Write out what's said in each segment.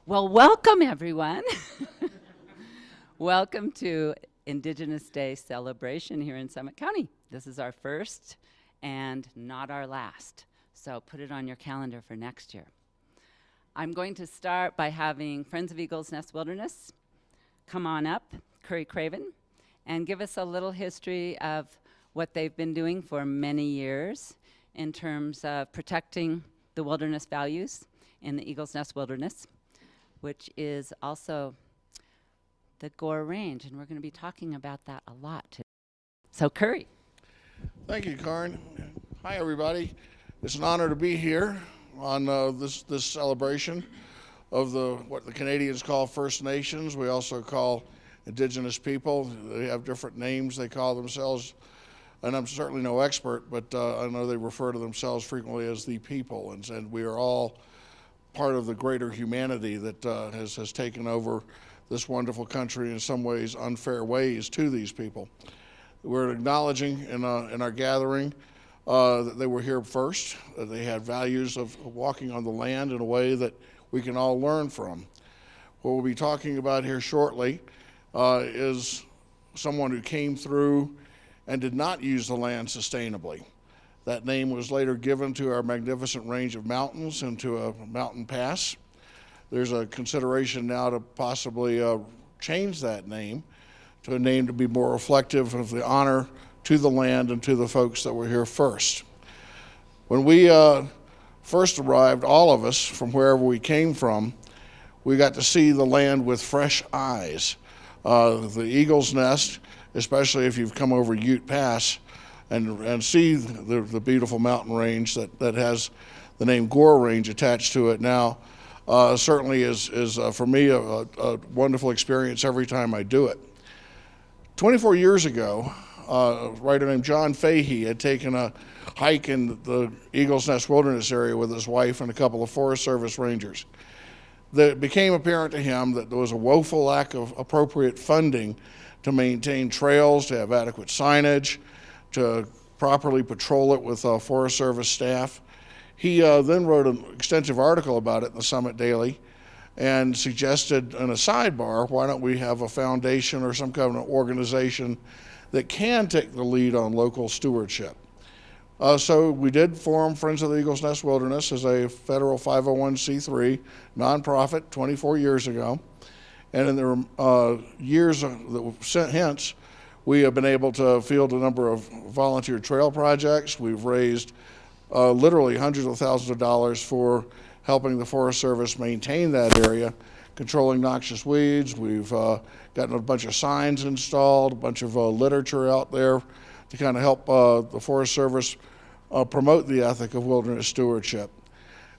Well, welcome everyone. Welcome to Indigenous Day celebration here in Summit County. This is our first and not our last. So put it on your calendar for next year. I'm going to start by having Friends of Eagles Nest Wilderness come on up, Currie Craven, and give us a little history of what they've been doing for many years in terms of protecting the wilderness values in the Eagles Nest Wilderness, which is also the Gore Range, and we're going to be talking about that a lot today. So, Currie. Thank you, Karn. Hi, everybody. It's an honor to be here on this celebration of what the Canadians call First Nations. We also call Indigenous people. They have different names they call themselves, and I'm certainly no expert, but I know they refer to themselves frequently as the people, and we are all part of the greater humanity that has taken over this wonderful country in some ways unfair ways to these people. We're acknowledging in our gathering that they were here first, that they had values of walking on the land in a way that we can all learn from. What we'll be talking about here shortly is someone who came through and did not use the land sustainably. That name was later given to our magnificent range of mountains and to a mountain pass. There's a consideration now to possibly change that name to a name to be more reflective of the honor to the land and to the folks that were here first. When we first arrived, all of us, from wherever we came from, we got to see the land with fresh eyes. The Eagle's Nest, especially if you've come over Ute Pass, and see the beautiful mountain range that has the name Gore Range attached to it now, certainly is for me a wonderful experience every time I do it. 24 years ago, a writer named John Fahey had taken a hike in the Eagles Nest Wilderness area with his wife and a couple of Forest Service rangers. It became apparent to him that there was a woeful lack of appropriate funding to maintain trails, to have adequate signage, to properly patrol it with Forest Service staff. He then wrote an extensive article about it in the Summit Daily and suggested in a sidebar, why don't we have a foundation or some kind of organization that can take the lead on local stewardship. So we did form Friends of the Eagles Nest Wilderness as a federal 501c3 nonprofit 24 years ago. And in the years hence, we have been able to field a number of volunteer trail projects. We've raised literally hundreds of thousands of dollars for helping the Forest Service maintain that area, controlling noxious weeds. We've gotten a bunch of signs installed, a bunch of literature out there to kind of help the Forest Service promote the ethic of wilderness stewardship.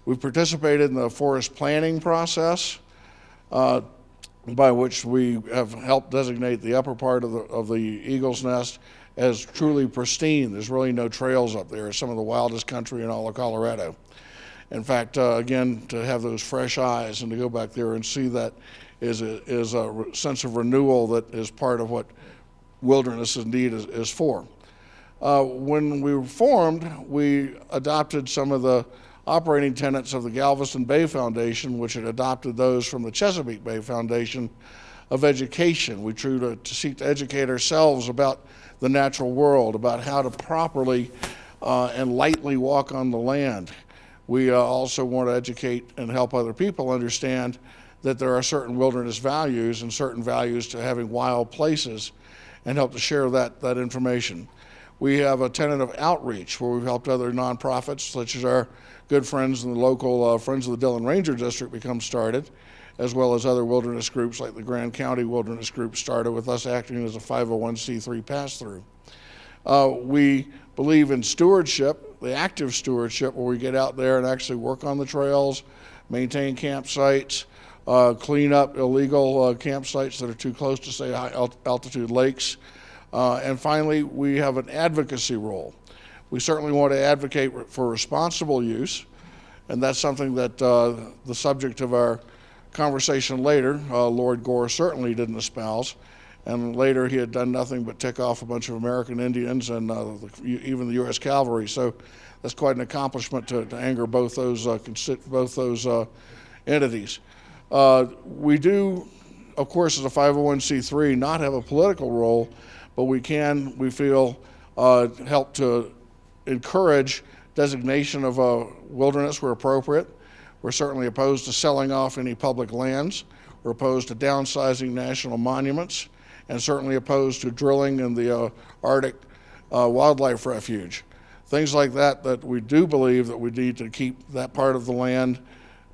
We've participated in the forest planning process, by which we have helped designate the upper part of the Eagle's Nest as truly pristine. There's really no trails up there. It's some of the wildest country in all of Colorado. In fact, again, to have those fresh eyes and to go back there and see that is a sense of renewal that is part of what wilderness indeed is for. When we were formed, we adopted some of the operating tenets of the Galveston Bay Foundation, which had adopted those from the Chesapeake Bay Foundation of education. We try to seek to educate ourselves about the natural world, about how to properly and lightly walk on the land. We also want to educate and help other people understand that there are certain wilderness values and certain values to having wild places, and help to share that information. We have a tenet of outreach where we've helped other nonprofits, such as our good friends in the local Friends of the Dillon Ranger District become started, as well as other wilderness groups like the Grand County Wilderness Group started with us acting as a 501c3 pass-through. We believe in stewardship, the active stewardship, where we get out there and actually work on the trails, maintain campsites, clean up illegal campsites that are too close to, say, high altitude lakes. And finally, we have an advocacy role. We certainly want to advocate for responsible use, and that's something that the subject of our conversation later, Lord Gore certainly didn't espouse, and later he had done nothing but tick off a bunch of American Indians and even the U.S. Cavalry. So that's quite an accomplishment to anger both those entities. We do, of course, as a 501c3, not have a political role, but we feel, help to encourage designation of wilderness where appropriate. We're certainly opposed to selling off any public lands. We're opposed to downsizing national monuments, and certainly opposed to drilling in the Arctic Wildlife Refuge. Things like that we do believe that we need to keep that part of the land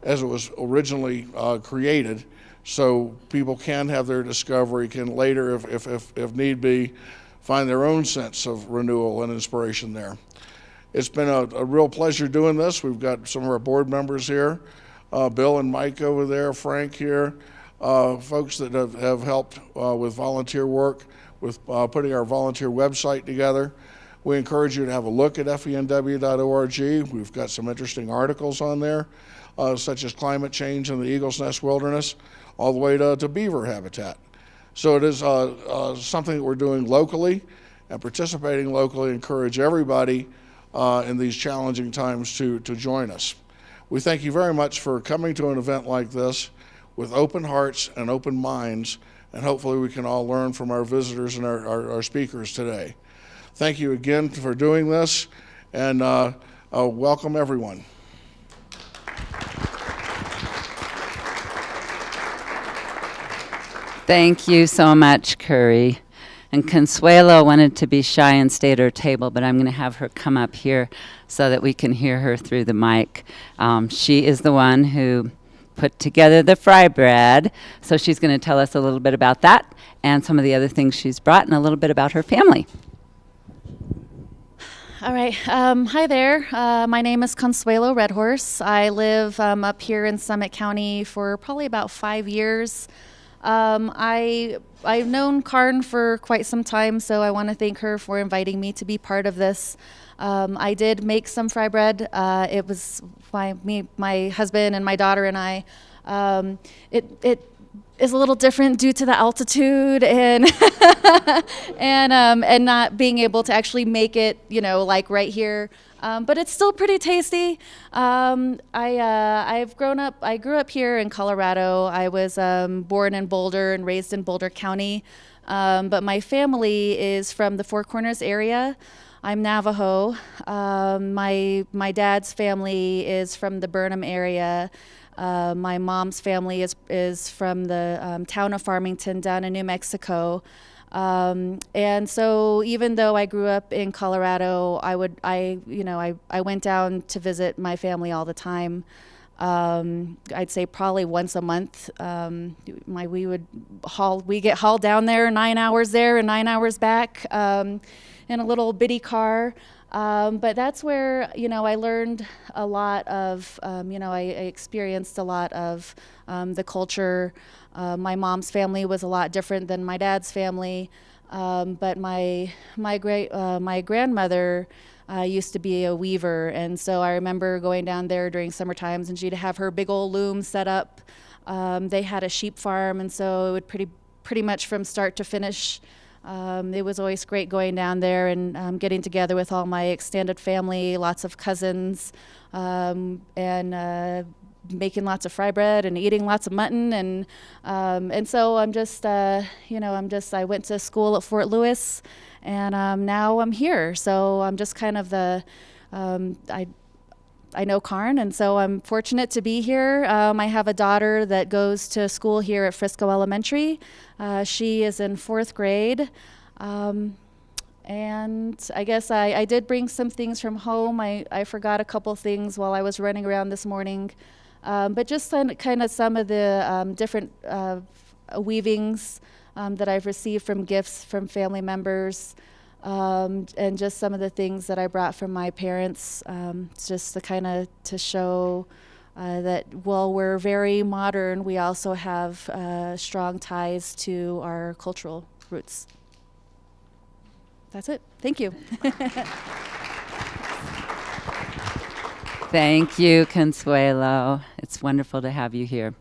as it was originally created, so people can have their discovery, can later, if need be, find their own sense of renewal and inspiration there. It's been a real pleasure doing this. We've got some of our board members here, Bill and Mike over there, Frank here, folks that have helped with volunteer work, with putting our volunteer website together. We encourage you to have a look at fenw.org. We've got some interesting articles on there, such as climate change in the Eagle's Nest Wilderness, all the way to beaver habitat. So it is something that we're doing locally and participating locally. Encourage everybody in these challenging times to join us. We thank you very much for coming to an event like this with open hearts and open minds, and hopefully we can all learn from our visitors and our speakers today. Thank you again for doing this, and welcome everyone. Thank you so much, Currie. And Consuelo wanted to be shy and stay at her table, but I'm going to have her come up here so that we can hear her through the mic. She is the one who put together the fry bread, so she's going to tell us a little bit about that and some of the other things she's brought and a little bit about her family. All right. Hi there. My name is Consuelo Redhorse. I live up here in Summit County for probably about 5 years. I've known Karn for quite some time, so I want to thank her for inviting me to be part of this. I did make some fry bread. It was my husband and my daughter and I. It is a little different due to the altitude and and not being able to actually make it, like right here. But it's still pretty tasty. I grew up here in Colorado. I was born in Boulder and raised in Boulder County. But my family is from the Four Corners area. I'm Navajo. My dad's family is from the Burnham area. My mom's family is from the town of Farmington down in New Mexico. And so even though I grew up in Colorado, I went down to visit my family all the time. I'd say probably once a month. We get hauled down there, 9 hours there and 9 hours back, in a little bitty car. But that's where, I learned a lot of, I experienced a lot of the culture. My mom's family was a lot different than my dad's family. But my grandmother used to be a weaver. And so I remember going down there during summer times, and she'd have her big old loom set up. They had a sheep farm, and so it would pretty much from start to finish. It was always great going down there and getting together with all my extended family, lots of cousins, and making lots of fry bread and eating lots of mutton. And so I'm just, I went to school at Fort Lewis, and now I'm here. So I'm just kind of I know Karn, and so I'm fortunate to be here. I have a daughter that goes to school here at Frisco Elementary. She is in 4th grade. And I guess I did bring some things from home. I forgot a couple things while I was running around this morning. But just kind of some of the different weavings that I've received from gifts from family members. And just some of the things that I brought from my parents, just to show that while we're very modern, we also have strong ties to our cultural roots. That's it. Thank you. Thank you, Consuelo. It's wonderful to have you here.